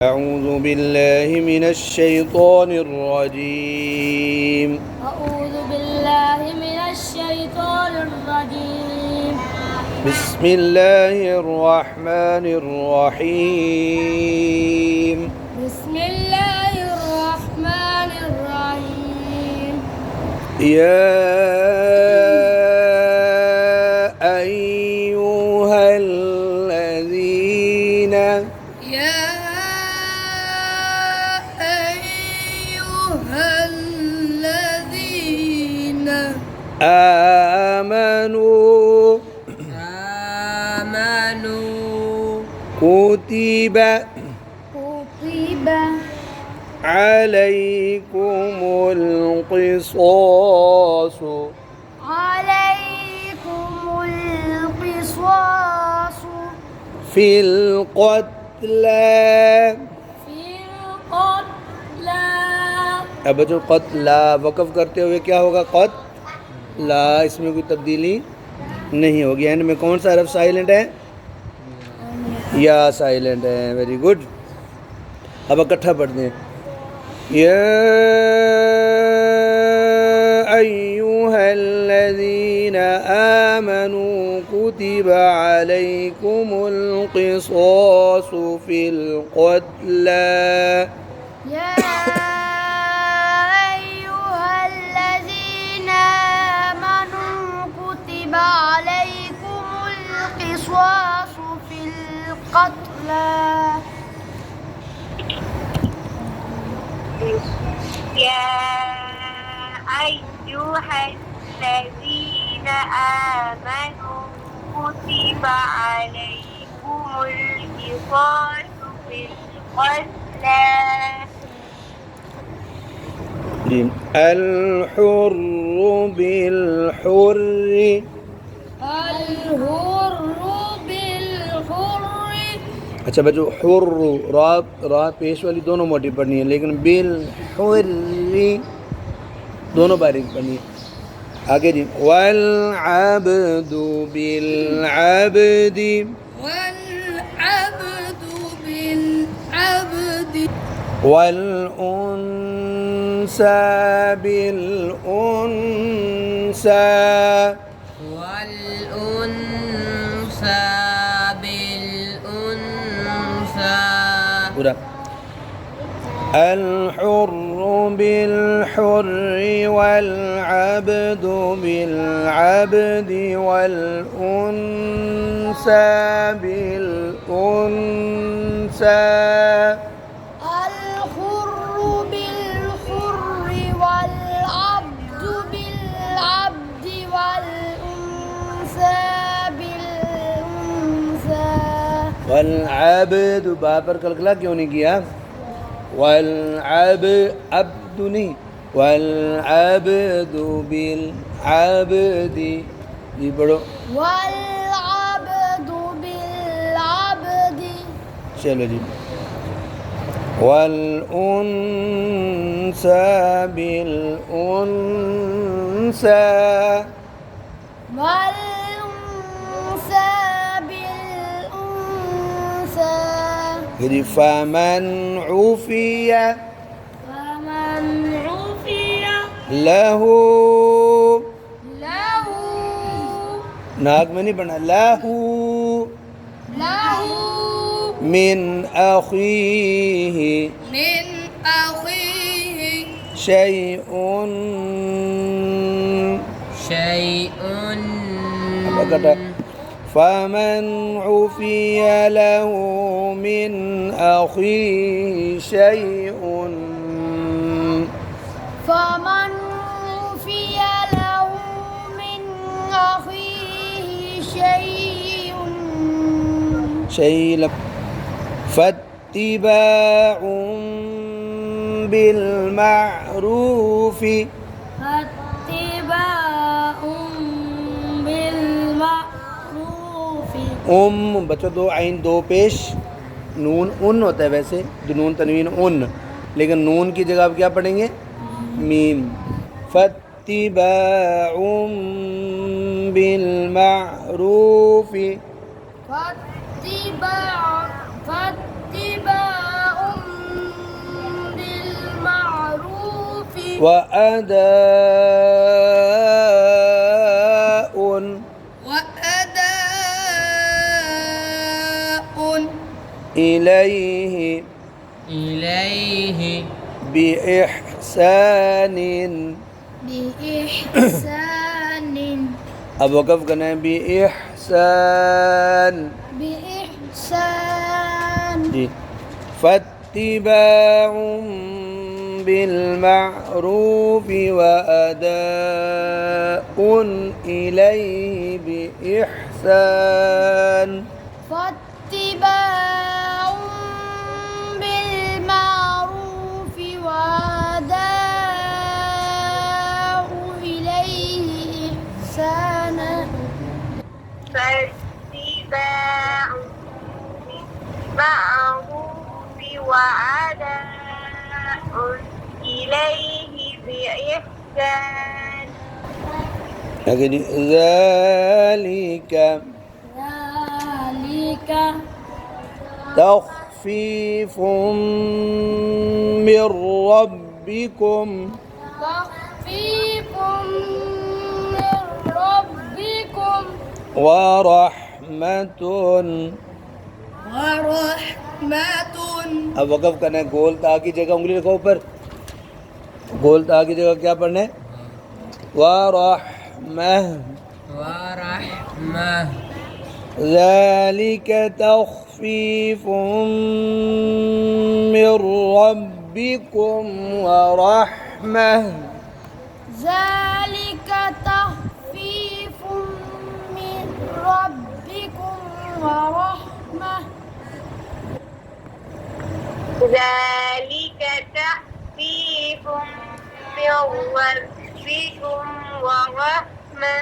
أعوذ بالله من الشيطان الرجيم. أعوذ بالله من الشيطان الرجيم. بسم الله الرحمن الرحيم. بسم الله الرحمن الرحيم. يا أيها الذين يا أيها الذين آمنوا كتب عليكم القصاص في القتلى. अब जो क़त्ला वक़फ़ करते हुए क्या होगा? क़त्ला, इसमें कोई तब्दीली नहीं होगी। एंड में कौन सा हरफ साइलेंट है? या साइलेंट है। Very good. अब इकट्ठा पढ़ते हैं। या अय्युहल्लज़ीना आमनू कुतिबा अलैकुमुल क़िसासु फ़िल क़त्ला। يا أيها الذين آمنوا كتب عليكم القصاص في القتلى. الحر بالحر अच्छा बच्चों, हुर्र रा पेश वाली दोनों मोटी पढ़नी है, लेकिन बिल हुर्री दोनों बारीक पढ़नी है। आगे जी, वल अब्दु बिल अब्दी वल उन्सा बिल उन्सा पूरा। الحر بالحر والعبد بالعبد والأنثى بالأنثى. الحر بالحر والعبد بالعبد والأنثى بالأنثى. والعبد बापर कलकला क्यों नहीं किया? والعبد नहीं, والعبد بالعبد ये पढ़ो। والعبد بالعبد. चलो जी। والأنثى بالأنثى فمن عفي له नाक में नहीं पढ़ना, लहू मिन अखीही शैउन فمن عفي له من أخيه شيء فاتباع بالمعروف बच्चों दो आइन दो पेश नून उन होता है। वैसे जो नून तनवीन उन, लेकिन नून की जगह आप क्या पढ़ेंगे? मीम। फत्तिबाउम बिल मारूफ फत्तिबाउम وأداء وأداء إليه بإحسان بإحسان अब वक़फ़ करना है بإحسان بإحسان जी فاتباع بالمعروف وأداء إليه بإحسان فاتباع بالمعروف وأداء إليه إحسانا فاتباع بالمعروف وأداء إليه بإحسان لكن ذلك ذلك تخفيف من ربكم تخفيف من ربكم ورحمة ورحمة अब वक़फ़ करना है गोल ता की जगह उंगली रखो ऊपर गोल ता की जगह क्या पढ़ना है वरहमह ذلك تخفيف من ربكم ورحمة ذلك تخفيف من ربكم ورحمة ذلك تخفيف من ربكم ورحمة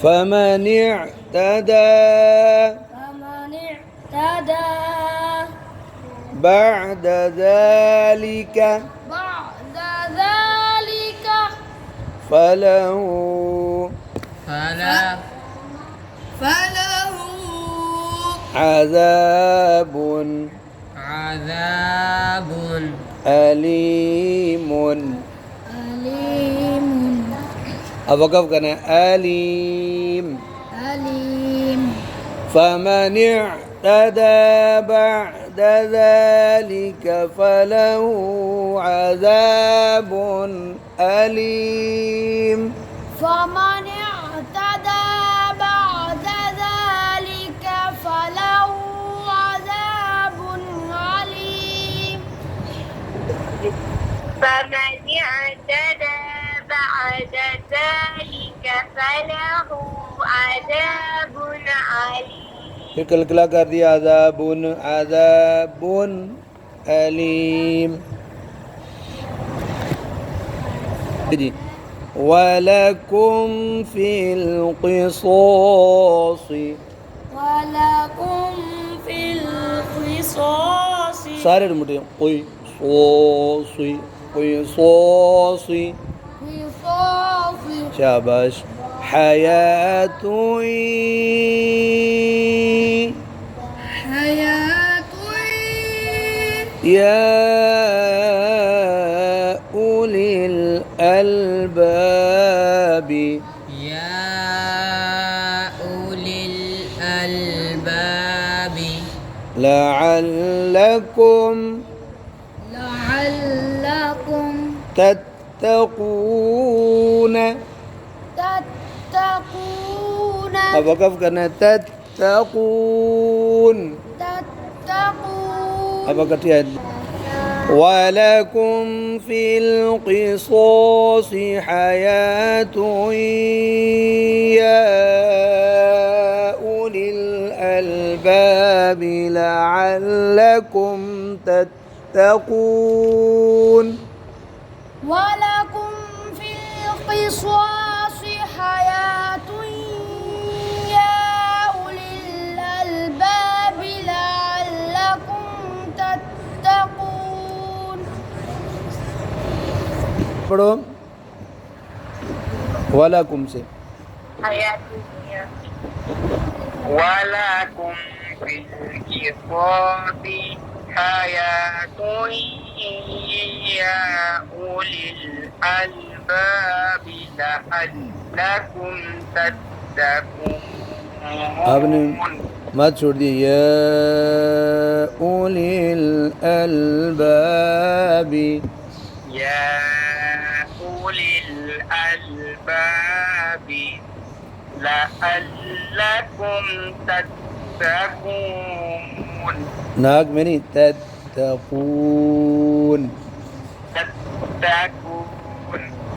فمن اعتدى فمن اعتدى بعد ذلك بعد ذلك فله عذاب أليم أليم अब वक़फ़ करना है अलीम أليم فمن اعتدى بعد ذلك فله عذاب أليم فمن اعتدى بعد ذلك فله عذاب عليم فمن اعتدى بعد ذلك فله عذاب عليم फिर कलकला कर दिया अज़ाबुन अज़ाबुन अलीम जी वलकुम फिल क़िसास ولكم في القصاص सारे मुटे कोई सोसी कोई सोसी قصاص शाबाश हयात حياة يا أولي الألباب لعلكم لعلكم تتقون تتقون अब वक़फ़ करना है तत्तकून تتقون अब इकट्ठी आयत वलकुम फिल क़िसास हयात या उलिल अलबाब लअल्लकुम तत्तकून ولكم في القصاص حياة يا أولي الألباب لعلكم تتقون पढ़ो वलकुम से حياة الدنيا ولكم في القصاص حياة يا أولي الألباب لعلكم تتقون आपने मत छोड़ दी या उलिल अलबाबी يا أولي الألباب لعلكم تتقون नाक में नहीं तत्तकून تتقون